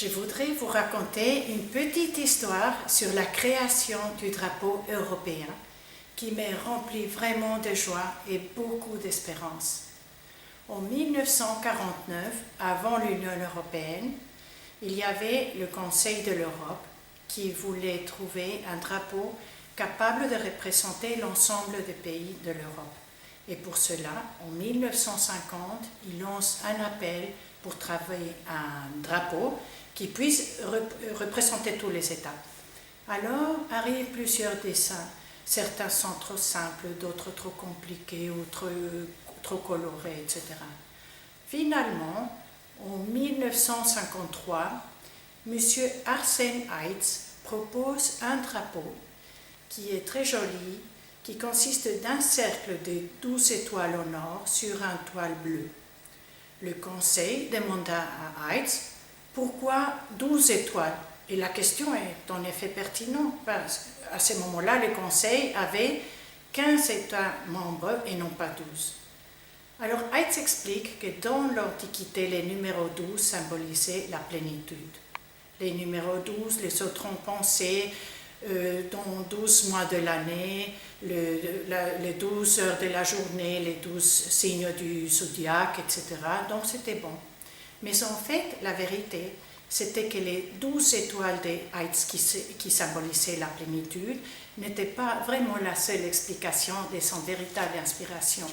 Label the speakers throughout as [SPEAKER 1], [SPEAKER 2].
[SPEAKER 1] Je voudrais vous raconter une petite histoire sur la création du drapeau européen qui m'a rempli vraiment de joie et beaucoup d'espérance. En 1949, avant l'Union européenne, il y avait le Conseil de l'Europe qui voulait trouver un drapeau capable de représenter l'ensemble des pays de l'Europe. Et pour cela, en 1950, il lance un appel pour travailler un drapeau qui puisse représenter tous les États. Alors arrivent plusieurs dessins. Certains sont trop simples, d'autres trop compliqués ou trop colorés, etc. Finalement, en 1953, M. Arsène Heitz propose un drapeau qui est très joli, qui consiste d'un cercle de 12 étoiles au nord sur un toile bleue. Le conseil demanda à Heitz pourquoi 12 étoiles. Et la question est en effet pertinente, parce qu'à ce moment-là, le conseil avait 15 États membres et non pas 12. Alors Heitz explique que dans l'Antiquité, les numéros 12 symbolisaient la plénitude. Les numéros 12, les autres ont pensé dans 12 mois de l'année, les 12 heures de la journée, les 12 signes du zodiaque, etc. Donc c'était bon. Mais en fait, la vérité, c'était que les 12 étoiles de Heitz qui symbolisaient la plénitude n'étaient pas vraiment la seule explication de son véritable inspiration.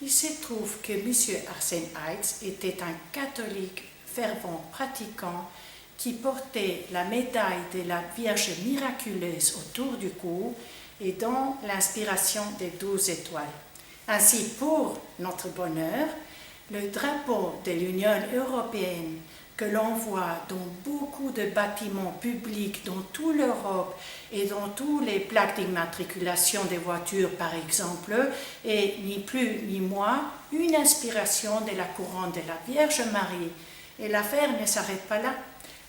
[SPEAKER 1] Il se trouve que M. Arsène Heitz était un catholique fervent pratiquant qui portait la médaille de la Vierge miraculeuse autour du cou et dont l'inspiration des 12 étoiles. Ainsi, pour notre bonheur, le drapeau de l'Union européenne que l'on voit dans beaucoup de bâtiments publics dans toute l'Europe et dans toutes les plaques d'immatriculation des voitures par exemple, est ni plus ni moins une inspiration de la couronne de la Vierge Marie. Et l'affaire ne s'arrête pas là.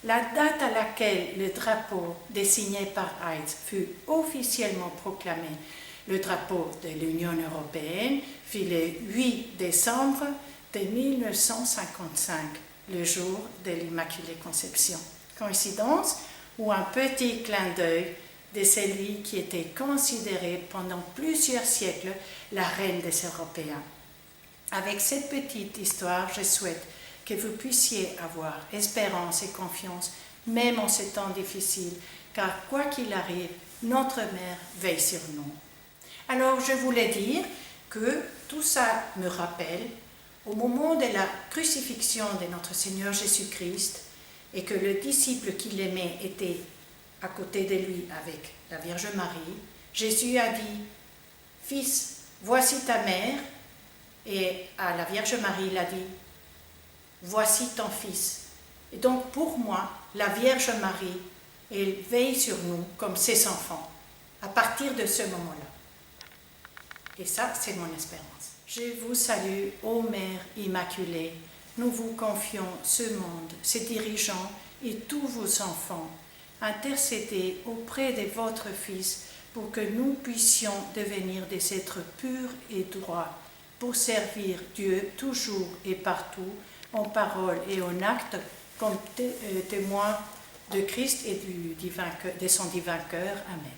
[SPEAKER 1] La date à laquelle le drapeau désigné par Heitz fut officiellement proclamé le drapeau de l'Union européenne fut le 8 décembre de 1955, le jour de l'Immaculée Conception. Coïncidence ou un petit clin d'œil de celui qui était considéré pendant plusieurs siècles la reine des Européens. Avec cette petite histoire, je souhaite que vous puissiez avoir espérance et confiance, même en ces temps difficiles, car quoi qu'il arrive, notre mère veille sur nous. Alors, je voulais dire que tout ça me rappelle au moment de la crucifixion de notre Seigneur Jésus-Christ et que le disciple qui l'aimait était à côté de lui avec la Vierge Marie, Jésus a dit « Fils, voici ta mère » et à la Vierge Marie, il a dit « Voici ton fils ». Et donc pour moi, la Vierge Marie, elle veille sur nous comme ses enfants à partir de ce moment-là. Et ça, c'est mon espérance. Je vous salue, ô Mère Immaculée. Nous vous confions ce monde, ses dirigeants et tous vos enfants. Intercédez auprès de votre Fils pour que nous puissions devenir des êtres purs et droits, pour servir Dieu toujours et partout, en parole et en acte, comme témoins de Christ et de son divin cœur. Amen.